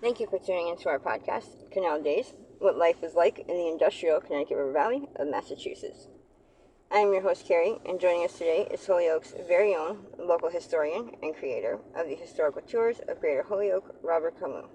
Thank you for tuning into our podcast, Canal Days, What Life is Like in the Industrial Connecticut River Valley of Massachusetts. I am your host, Carrie, and joining us today is Holyoke's very own local historian and creator of the historical tours of Greater Holyoke, Robert Camus.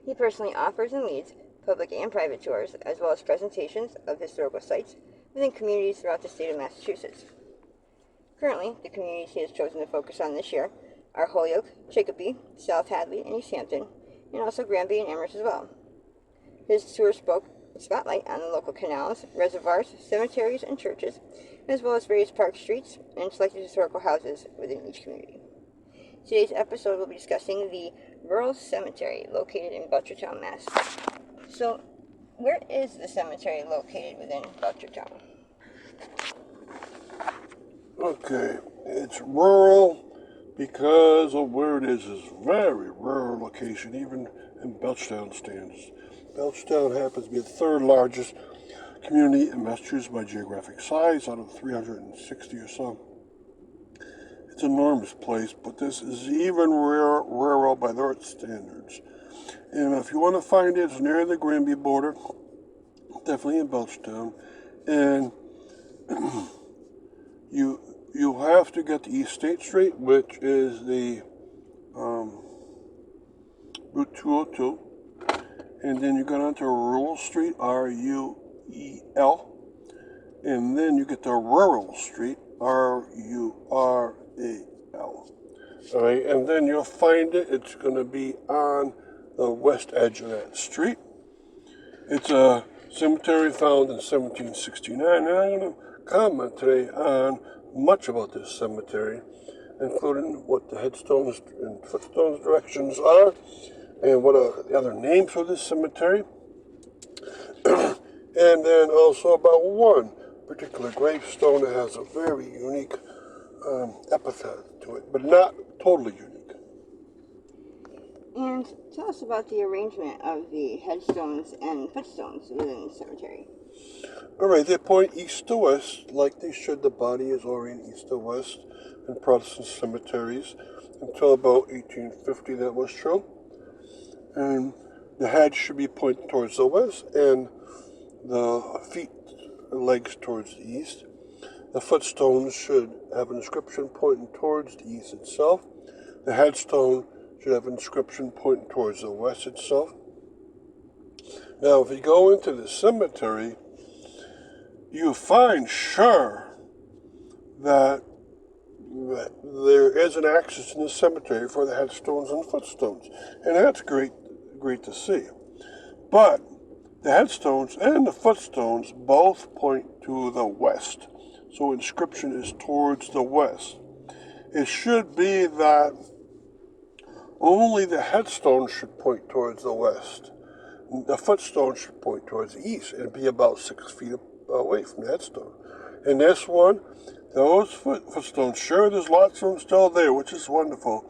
He personally offers and leads public and private tours, as well as presentations of historical sites within communities throughout the state of Massachusetts. Currently, the communities he has chosen to focus on this year are Holyoke, Chicopee, South Hadley, and East Hampton, and also Granby and Amherst as well. His tour spotlight on the local canals, reservoirs, cemeteries, and churches, as well as various park streets and selected historical houses within each community. Today's episode will be discussing the Vale Cemetery located in Belchertown, Mass. So, where is the cemetery located within Belchertown? Okay, it's rural because of where it is very rural location, even in Belchertown standards. Belchertown happens to be the third largest community in Massachusetts by geographic size out of 360 or so. It's an enormous place, but this is even rural by their standards. And if you want to find it, it's near the Granby border, definitely in Belchertown. And you have to get to East State Street, which is the Route 202, and then you go down to Rural Street, R-U-E-L, and then you get to Rural Street, R-U-R-A-L. All right, and then you'll find it. It's going to be on the west edge of that street. It's a cemetery found in 1769, and I'm going to comment today on much about this cemetery, including what the headstones and footstones directions are, and what are the other names for this cemetery, and then also about one particular gravestone that has a very unique epithet to it, but not totally unique. And tell us about the arrangement of the headstones and footstones within the cemetery. All right, they point east to west, like they should. The body is oriented east to west in Protestant cemeteries. Until about 1850, that was true. And the head should be pointing towards the west, and the feet and legs towards the east. The footstones should have an inscription pointing towards the east itself. The headstone should have an inscription pointing towards the west itself. Now, if you go into the cemetery, you find sure that there is an access in the cemetery for the headstones and footstones, and that's great to see. But the headstones and the footstones both point to the west, so inscription is towards the west. It should be that only the headstone should point towards the west. The footstone should point towards the east and be about 6 feet away from the headstone. In this one, those footstones, sure, there's lots of them still there, which is wonderful,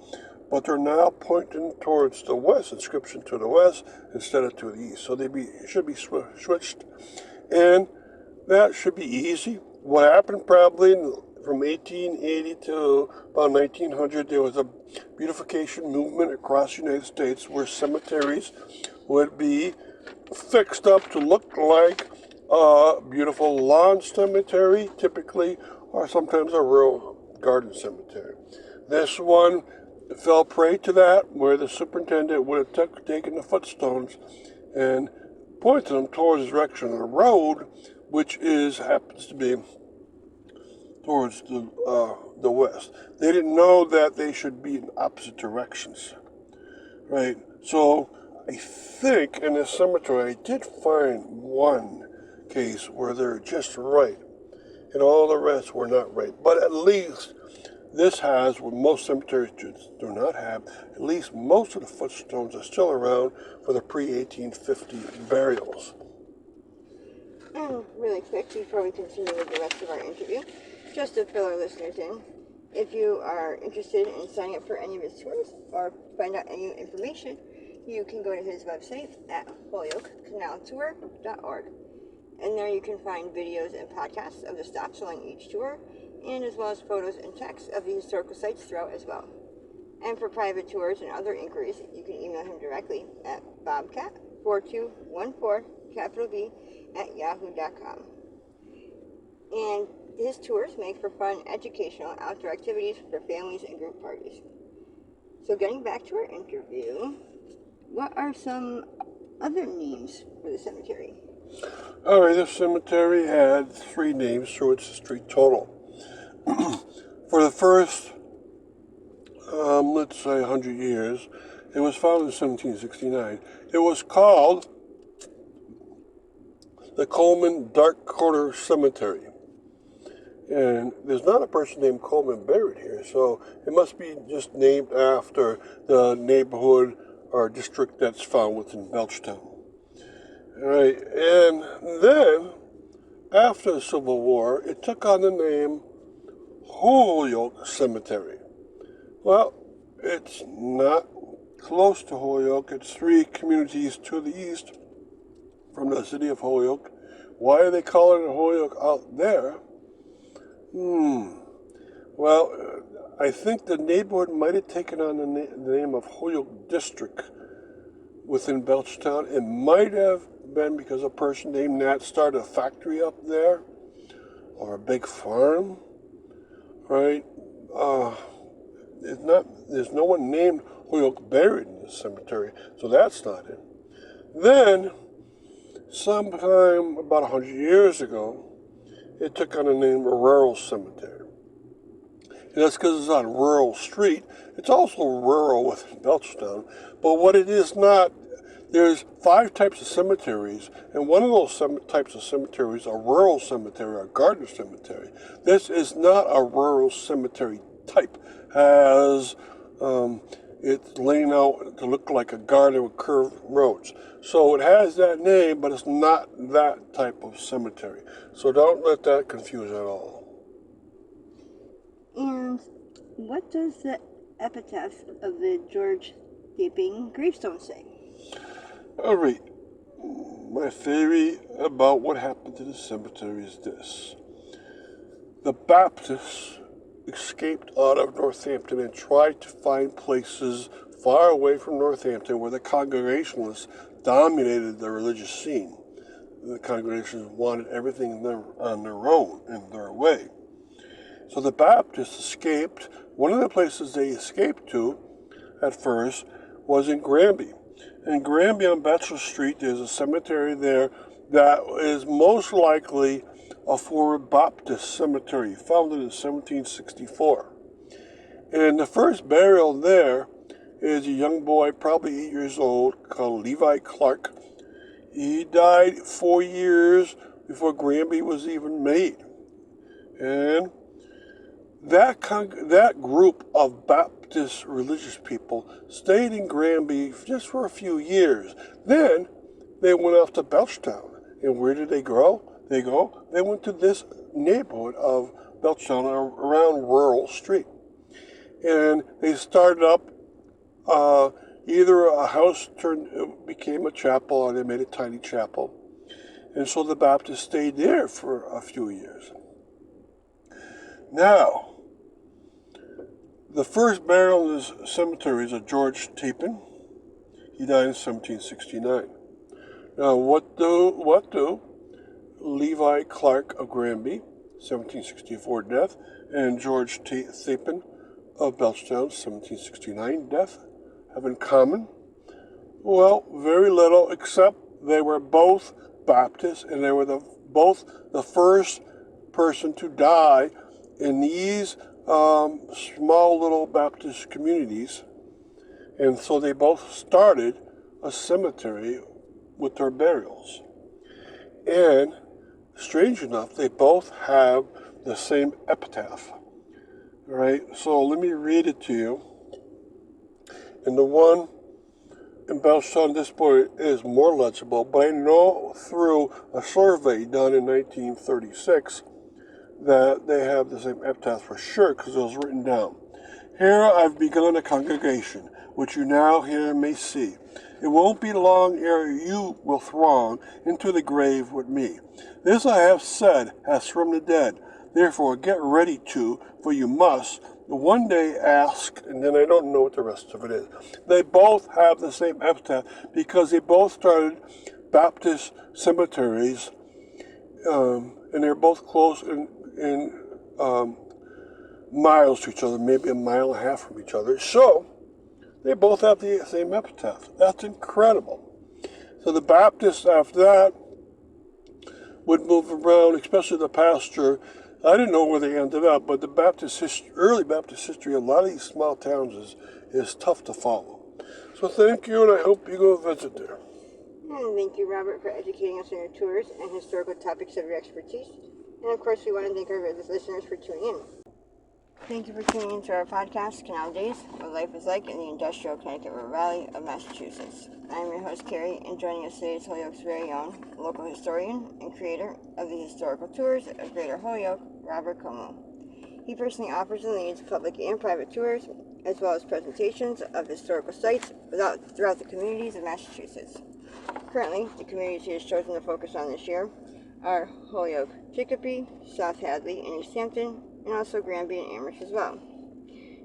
but they're now pointing towards the west, inscription to the west instead of to the east. So should be switched, and that should be easy. What happened probably from 1880 to about 1900, there was a beautification movement across the United States where cemeteries would be fixed up to look like a beautiful lawn cemetery, typically, or sometimes a rural garden cemetery. This one fell prey to that, where the superintendent would have taken the footstones and pointed them towards the direction of the road, which happens to be towards the west. They didn't know that they should be in opposite directions, right? So I think in this cemetery I did find one case where they're just right, and all the rest were not right. But at least this has what most cemeteries do not have. At least most of the footstones are still around for the pre-1850 burials. And really quick, before we continue with the rest of our interview, just to fill our listeners in, if you are interested in signing up for any of his tours or find out any information, you can go to his website at holyokecanaltour.org. And there you can find videos and podcasts of the stops along each tour, and as well as photos and text of the historical sites throughout as well. And for private tours and other inquiries, you can email him directly at bobcat4214, capital B, at yahoo.com. And his tours make for fun, educational, outdoor activities for families and group parties. So getting back to our interview, what are some other names for the cemetery? All right, this cemetery had 3 names, so it's 3 total. For the first, let's say 100 years, it was founded in 1769. It was called the Coleman Dark Corner Cemetery. And there's not a person named Coleman buried here, so it must be just named after the neighborhood or district that's found within Belchertown. All right, and then after the Civil War, it took on the name Holyoke Cemetery. Well, it's not close to Holyoke. It's 3 communities to the east from the city of Holyoke. Why are they calling it Holyoke out there? Well, I think the neighborhood might have taken on the name of Holyoke District within Belchertown. It might have been because a person named Nat started a factory up there or a big farm, right? There's no one named Holyoke buried in this cemetery, so that's not it. Then, sometime about 100 years ago, it took on the name Rural Cemetery. And that's because it's on Rural Street. It's also rural within Belchertown. But what it is not, there's 5 types of cemeteries, and one of those types of cemeteries, a rural cemetery, a garden cemetery. This is not a rural cemetery type. Has it's laying out to look like a garden with curved roads. So it has that name, but it's not that type of cemetery. So don't let that confuse at all. And what does the epitaph of the George Thaping gravestone say? All right. My theory about what happened to the cemetery is this. The Baptists escaped out of Northampton and tried to find places far away from Northampton where the Congregationalists dominated the religious scene. The Congregations wanted everything on their own, in their way. So the Baptists escaped. One of the places they escaped to at first was in Granby. In Granby on Bachelor Street, there's a cemetery there that is most likely a former Baptist cemetery, founded in 1764. And the first burial there is a young boy, probably 8 years old, called Levi Clark. He died 4 years before Granby was even made. And that group of Baptist religious people stayed in Granby just for a few years. Then they went off to Belchertown. And where did they go? They went to this neighborhood of Belchertown around Rural Street. And they started up either a house became a chapel, or they made a tiny chapel. And so the Baptists stayed there for a few years. Now, the first burial in this cemetery is a George Thaping. He died in 1769. Now, what do Levi Clark of Granby, 1764 death, and George Thaping of Belchertown, 1769 death, have in common? Well, very little, except they were both Baptists, and they were both the first person to die in these small little Baptist communities. And so they both started a cemetery with their burials. And strange enough, they both have the same epitaph. All right, so let me read it to you. And the one in Belchertown, this point is more legible, but I know through a survey done in 1936 that they have the same epitaph for sure, because it was written down. Here I've begun a congregation, which you now here may see. It won't be long ere you will throng into the grave with me. This I have said has from the dead. Therefore get ready to, for you must, one day asked, and then I don't know what the rest of it is. They both have the same epitaph because they both started Baptist cemeteries, and they're both close in miles to each other, maybe a mile and a half from each other. So they both have the same epitaph. That's incredible. So the Baptists after that would move around, especially the pastor. I didn't know where they ended up, but the early Baptist history, a lot of these small towns is tough to follow. So thank you, and I hope you go visit there. And thank you, Robert, for educating us on your tours and historical topics of your expertise. And of course, we want to thank our listeners for tuning in. Thank you for tuning into our podcast, Canal Days, What Life is Like in the Industrial Connecticut River Valley of Massachusetts. I am your host, Carrie, and joining us today is Holyoke's very own local historian and creator of the historical tours of Greater Holyoke, Robert Como. He personally offers and leads public and private tours, as well as presentations of historical sites throughout the communities of Massachusetts. Currently, the communities he has chosen to focus on this year are Holyoke, Chicopee, South Hadley, and East Hampton, and also Granby and Amherst as well.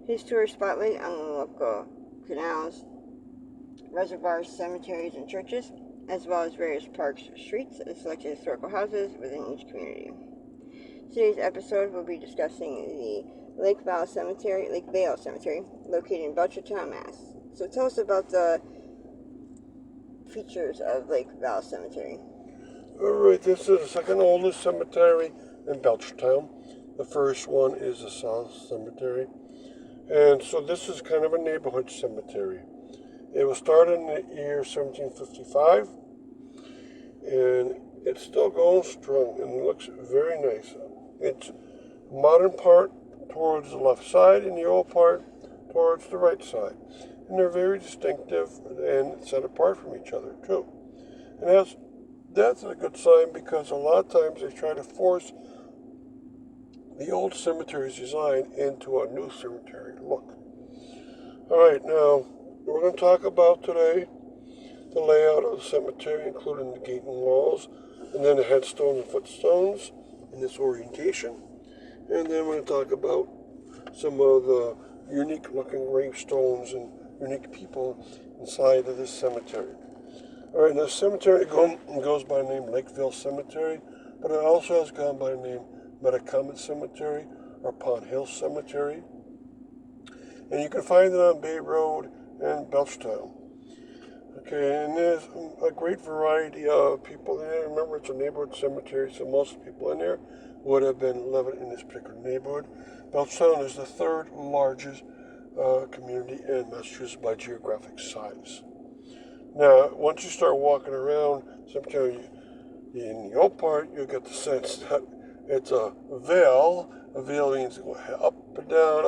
His tours spotlight on the local canals, reservoirs, cemeteries, and churches, as well as various parks, streets, and selected historical houses within each community. Today's episode will be discussing the Lake Vale Cemetery, located in Belchertown, Mass. So tell us about the features of Lake Vale Cemetery. All right, this is the second oldest cemetery in Belchertown. The first one is the South Cemetery. And so this is kind of a neighborhood cemetery. It was started in the year 1755, and it's still going strong and looks very nice. It's modern part towards the left side and the old part towards the right side. And they're very distinctive and set apart from each other too. And that's a good sign because a lot of times they try to force the old cemetery's design into a new cemetery look. All right, now we're going to talk about today the layout of the cemetery, including the gate and walls, and then the headstones and footstones in this orientation. And then we're going to talk about some of the unique looking gravestones and unique people inside of this cemetery. All right, now the cemetery goes by the name Lakeville Cemetery, but it also has gone by the name Metacomet Cemetery or Pond Hill Cemetery. And you can find it on Bay Road and Belchertown. Okay, and there's a great variety of people there. Remember, it's a neighborhood cemetery, so most people in there would have been living in this particular neighborhood. Belchertown is the third largest community in Massachusetts by geographic size. Now, once you start walking around cemetery in the old part, you'll get the sense that it's a vale. A vale means up and down.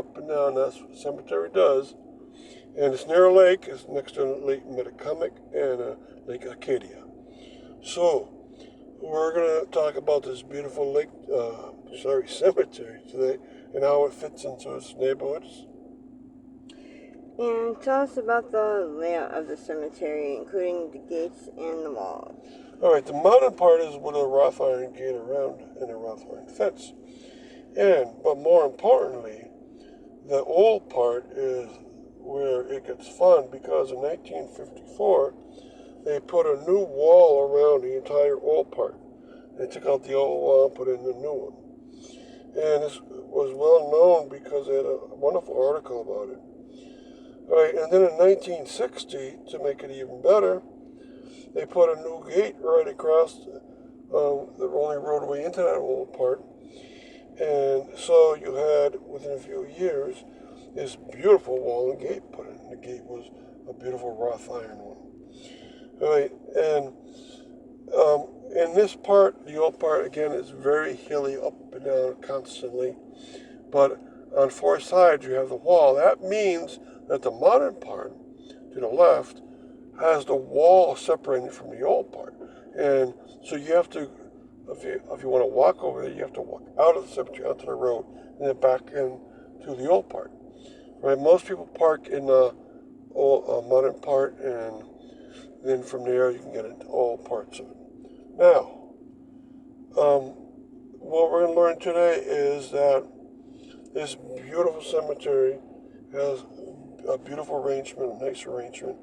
That's what the cemetery does. And it's near a lake. It's next to Lake Metacomet and Lake Acadia. So, we're going to talk about this beautiful cemetery today and how it fits into its neighborhoods. And tell us about the layout of the cemetery, including the gates and the walls. All right, the modern part is with a wrought iron gate around and a wrought iron fence. But more importantly, the old part is where it gets fun because in 1954, they put a new wall around the entire old part. They took out the old wall and put in the new one. And this was well known because they had a wonderful article about it. All right, and then in 1960, to make it even better, they put a new gate right across the only roadway into that old part. And so you had, within a few years, this beautiful wall and gate put in. The gate was a beautiful wrought iron one. All right, and in this part, the old part, again, is very hilly, up and down constantly. But on four sides, you have the wall. That means that the modern part, to the left, has the wall separated from the old part. And so you have to, if you want to walk over there, you have to walk out of the cemetery onto the road and then back in to the old part. Right? Most people park in the modern part, and then from there you can get into all parts of it. Now, what we're going to learn today is that This beautiful cemetery has a beautiful arrangement, a nice arrangement.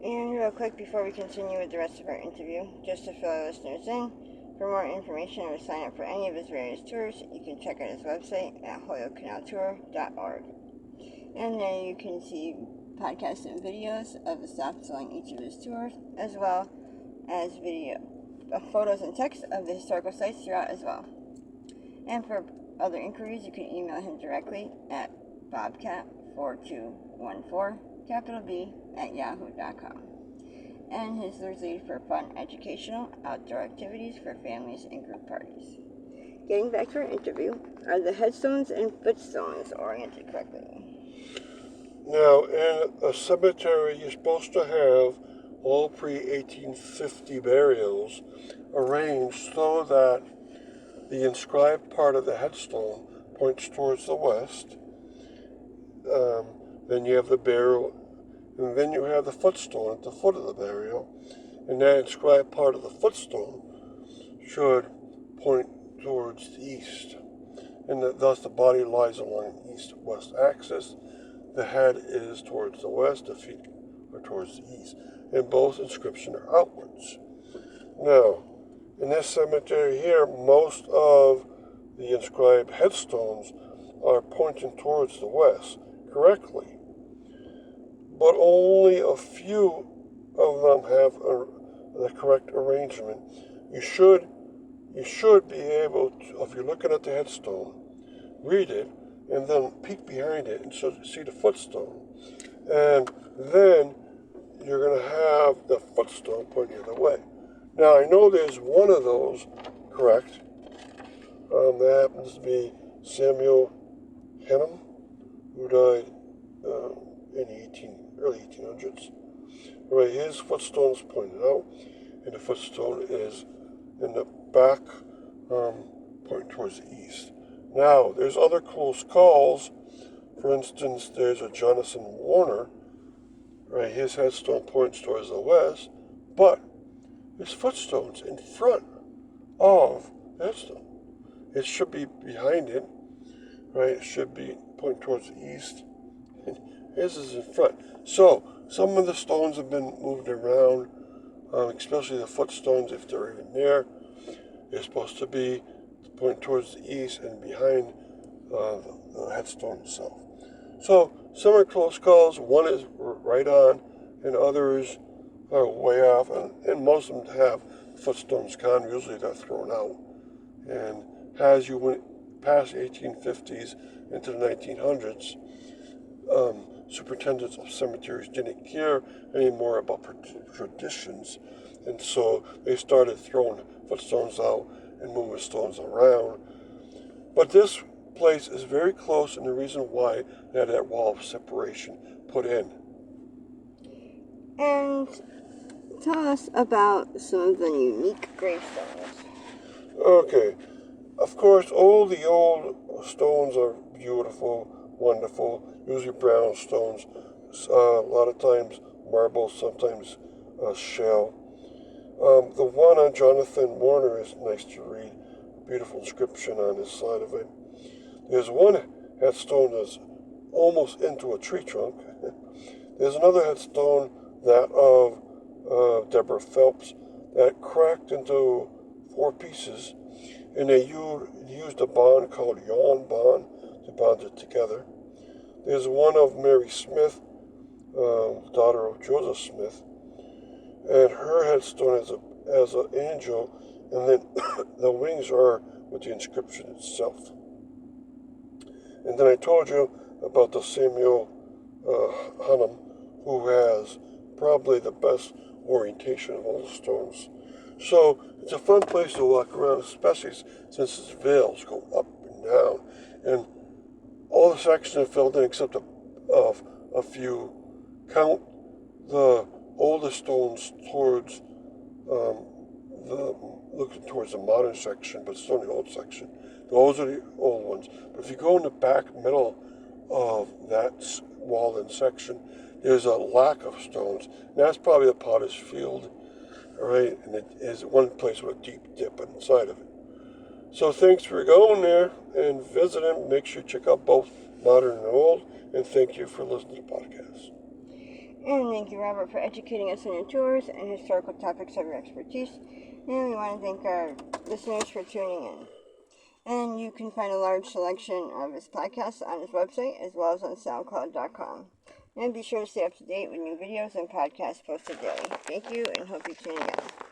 And real quick before we continue with the rest of our interview, just to fill our listeners in, for more information or to sign up for any of his various tours, you can check out his website at holyokecanaltour.org. And there you can see podcasts and videos of the stops along each of his tours, as well as photos and text of the historical sites throughout as well. And for other inquiries, you can email him directly at bobcat4214, capital B, at yahoo.com. And his tours lead for fun, educational, outdoor activities for families and group parties. Getting back to our interview, are the headstones and footstones oriented correctly? Now, in a cemetery, you're supposed to have all pre-1850 burials arranged so that the inscribed part of the headstone points towards the west. Then you have the burial, and then you have the footstone at the foot of the burial. And that inscribed part of the footstone should point towards the east. And thus the body lies along the east-west axis. The head is towards the west, the feet are towards the east. And both inscriptions are outwards. Now, in this cemetery here, most of the inscribed headstones are pointing towards the west correctly. But only a few of them have the correct arrangement. You should be able to, if you're looking at the headstone, read it, and then peek behind it and see the footstone. And then you're going to have the footstone pointing the other way. Now, I know there's one of those correct. That happens to be Samuel Henham, who died in the early 1800s. Right, his footstone is pointed out, and the footstone is in the back, pointing towards the east. Now, there's other close calls. For instance, there's a Jonathan Warner. Right, his headstone points towards the west, but his footstone's in front of the headstone. It should be behind it, right? It should be pointing towards the east. And his is in front. So, some of the stones have been moved around, especially the footstones, if they're even there. They're supposed to be pointing towards the east and behind the headstone itself. So, some are close calls. One is right on, and others are way off. And most of them have footstones gone. Usually they're thrown out. And as you went past the 1850s into the 1900s, superintendents of cemeteries didn't care anymore about traditions, and so they started throwing footstones out and moving stones around. But this place is very close, and the reason why they had that wall of separation put in. And tell us about some of the unique gravestones. Okay, of course, all the old stones are beautiful, wonderful, usually brown stones, a lot of times marble, sometimes shell. The one on Jonathan Warner is nice to read, beautiful inscription on this side of it. There's one headstone that's almost into a tree trunk. There's another headstone, that of Deborah Phelps, that cracked into 4 pieces, and they used a bond called yawn bond to bond it together. There's one of Mary Smith, daughter of Joseph Smith, and her headstone as an angel, and then the wings are with the inscription itself. And then I told you about the Samuel Hunnam, who has probably the best orientation of all the stones. So it's a fun place to walk around, especially since its veils go up and down. And all the sections are filled in except a few. Count the oldest stones towards looking towards the modern section, but still in the old section. Those are the old ones. But if you go in the back middle of that walled-in section, there's a lack of stones. And that's probably the potter's field, all right? And it is one place with a deep dip inside of it. So thanks for going there and visiting. Make sure you check out both modern and old. And thank you for listening to the podcast. And thank you, Robert, for educating us on your tours and historical topics of your expertise. And we want to thank our listeners for tuning in. And you can find a large selection of his podcasts on his website as well as on SoundCloud.com. And be sure to stay up to date with new videos and podcasts posted daily. Thank you and hope you tune in again.